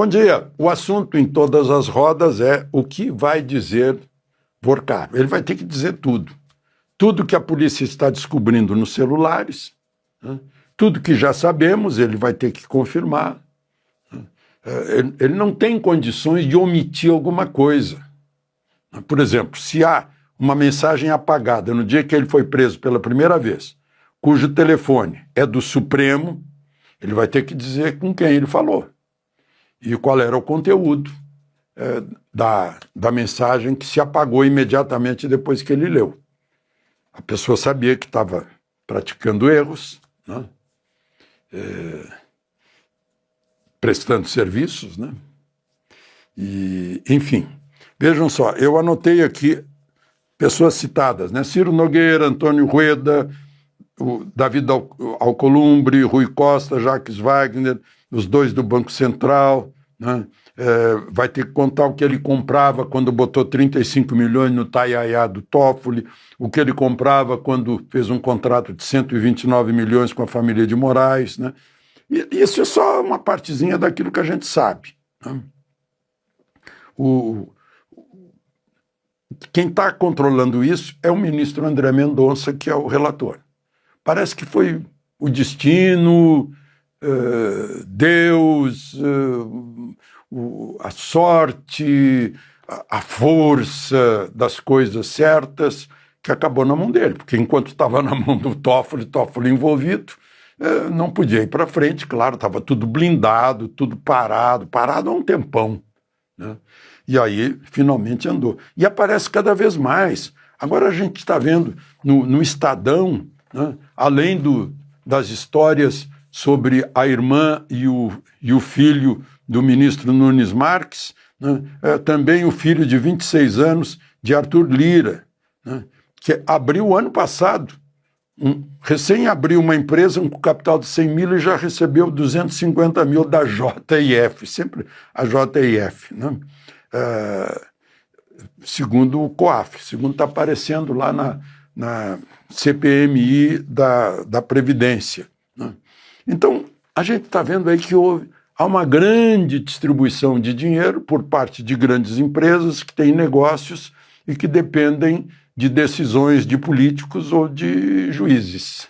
Bom dia. O assunto em todas as rodas é o que vai dizer Vorcaro. Ele vai ter que dizer tudo. Tudo que a polícia está descobrindo nos celulares, né? Tudo que já sabemos, ele vai ter que confirmar. Ele não tem condições de omitir alguma coisa. Por exemplo, se há uma mensagem apagada no dia que ele foi preso pela primeira vez, cujo telefone é do Supremo, ele vai ter que dizer com quem ele falou e qual era o conteúdo da mensagem que se apagou imediatamente depois que ele leu. A pessoa sabia que estava praticando erros, né? Prestando serviços, né? E, enfim, vejam só, eu anotei aqui pessoas citadas, né? Ciro Nogueira, Antônio Rueda, o David Alcolumbre, Rui Costa, Jacques Wagner, os dois do Banco Central, né? Vai ter que contar o que ele comprava quando botou 35 milhões no Taiaiá do Toffoli, o que ele comprava quando fez um contrato de 129 milhões com a família de Moraes, né? E isso é só uma partezinha daquilo que a gente sabe, né? Quem está controlando isso é o ministro André Mendonça, que é o relator. Parece que foi o destino, Deus, a sorte, a força das coisas certas que acabou na mão dele, porque enquanto estava na mão do Toffoli envolvido, não podia ir para frente, claro, estava tudo blindado, tudo parado há um tempão, né? E aí, finalmente andou. E aparece cada vez mais. Agora a gente está vendo no Estadão, né, além das histórias sobre a irmã e o filho do ministro Nunes Marques, né, também o filho de 26 anos de Arthur Lira, né, que abriu ano passado, recém abriu uma empresa com capital de 100 mil e já recebeu 250 mil da JIF, sempre a JIF, né? Segundo o COAF, segundo está aparecendo lá na CPMI da Previdência, né? Então, a gente está vendo aí que há uma grande distribuição de dinheiro por parte de grandes empresas que têm negócios e que dependem de decisões de políticos ou de juízes,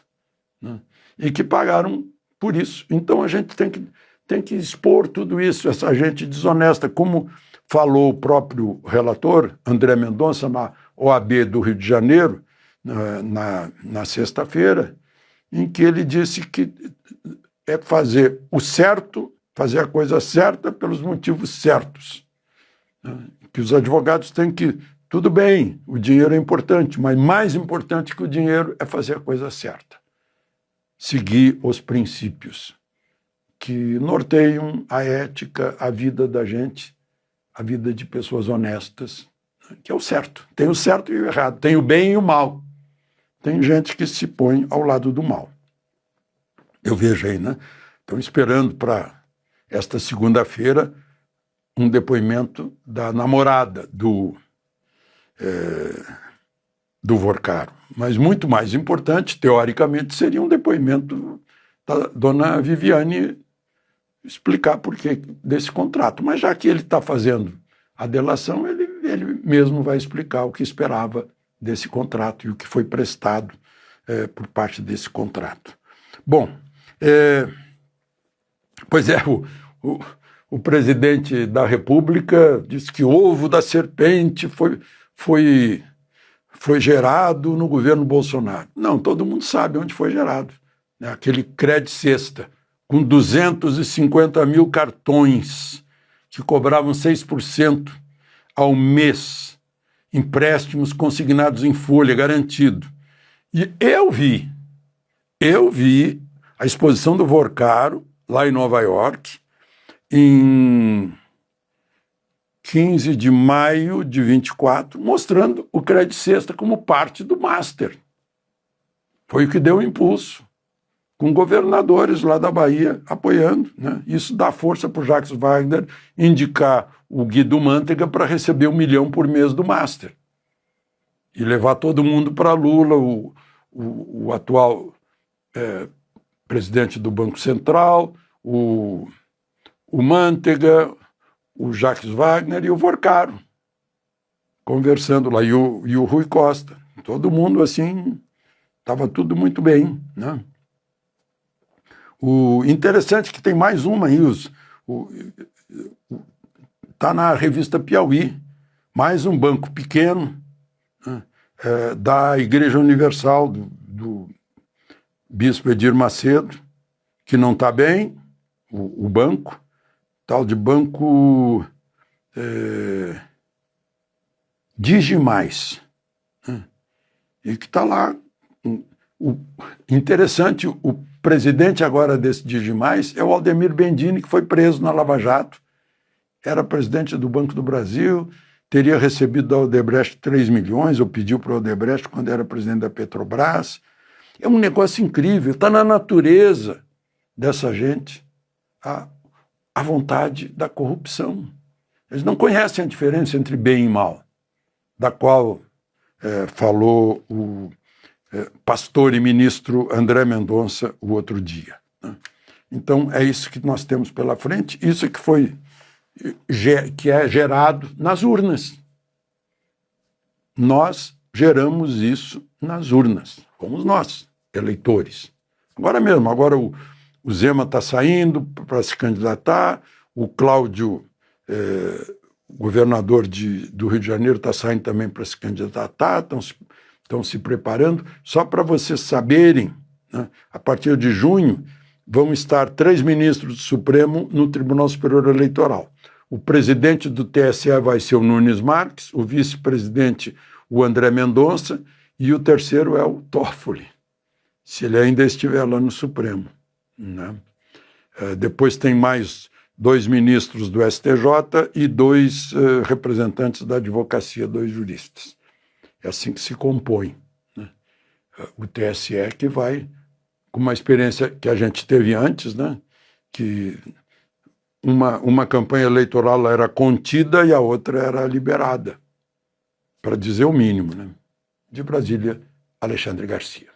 né? E que pagaram por isso. Então, a gente tem que expor tudo isso, essa gente desonesta, como falou o próprio relator, André Mendonça, na OAB do Rio de Janeiro, na sexta-feira, em que ele disse que é fazer o certo, fazer a coisa certa pelos motivos certos, né? Que os advogados têm que, tudo bem, o dinheiro é importante, mas mais importante que o dinheiro é fazer a coisa certa, seguir os princípios que norteiam a ética, a vida da gente, a vida de pessoas honestas, que é o certo. Tem o certo e o errado, tem o bem e o mal. Tem gente que se põe ao lado do mal. Eu vejo aí, né? Estão esperando para esta segunda-feira um depoimento da namorada do Vorcaro. Mas muito mais importante, teoricamente, seria um depoimento da dona Viviane explicar por que desse contrato. Mas já que ele está fazendo a delação, ele mesmo vai explicar o que esperava desse contrato e o que foi prestado por parte desse contrato. Bom, pois é, o presidente da República disse que o ovo da serpente foi gerado no governo Bolsonaro. Não, todo mundo sabe onde foi gerado, né? Aquele Cred Sexta, com 250 mil cartões que cobravam 6% ao mês, empréstimos consignados em folha, garantido. E eu vi a exposição do Vorcaro, lá em Nova York, em 15 de maio de 24, mostrando o Cred Sexta como parte do Master. Foi o que deu o impulso, com governadores lá da Bahia apoiando, né? Isso dá força para o Jacques Wagner indicar o Guido Mantega para receber 1 milhão por mês do Master. E levar todo mundo para Lula, o atual presidente do Banco Central, o Mantega, o Jacques Wagner e o Vorcaro, conversando lá, e o Rui Costa. Todo mundo assim, estava tudo muito bem, né? O interessante é que tem mais uma aí, está na revista Piauí, mais um banco pequeno, né, da Igreja Universal, do Bispo Edir Macedo, que não está bem, o banco, tal de banco Digimais, né, e que está lá. Interessante, o presidente agora desse Digimais é o Aldemir Bendini, que foi preso na Lava Jato, era presidente do Banco do Brasil, teria recebido da Odebrecht 3 milhões, ou pediu para a Odebrecht quando era presidente da Petrobras. É um negócio incrível, está na natureza dessa gente a vontade da corrupção. Eles não conhecem a diferença entre bem e mal, da qual falou o pastor e ministro André Mendonça o outro dia, né? Então é isso que nós temos pela frente, isso que é gerado nas urnas. Nós geramos isso nas urnas, fomos nós, eleitores. Agora o Zema está saindo para se candidatar, o Cláudio, governador do Rio de Janeiro, está saindo também para se candidatar, estão se preparando. Só para vocês saberem, né, a partir de junho vão estar 3 ministros do Supremo no Tribunal Superior Eleitoral. O presidente do TSE vai ser o Nunes Marques, o vice-presidente o André Mendonça e o terceiro é o Toffoli, se ele ainda estiver lá no Supremo, né? Depois tem mais 2 ministros do STJ e 2 representantes da advocacia, 2 juristas. É assim que se compõe, né? O TSE que vai, com uma experiência que a gente teve antes, né? Que uma campanha eleitoral era contida e a outra era liberada, para dizer o mínimo, né? De Brasília, Alexandre Garcia.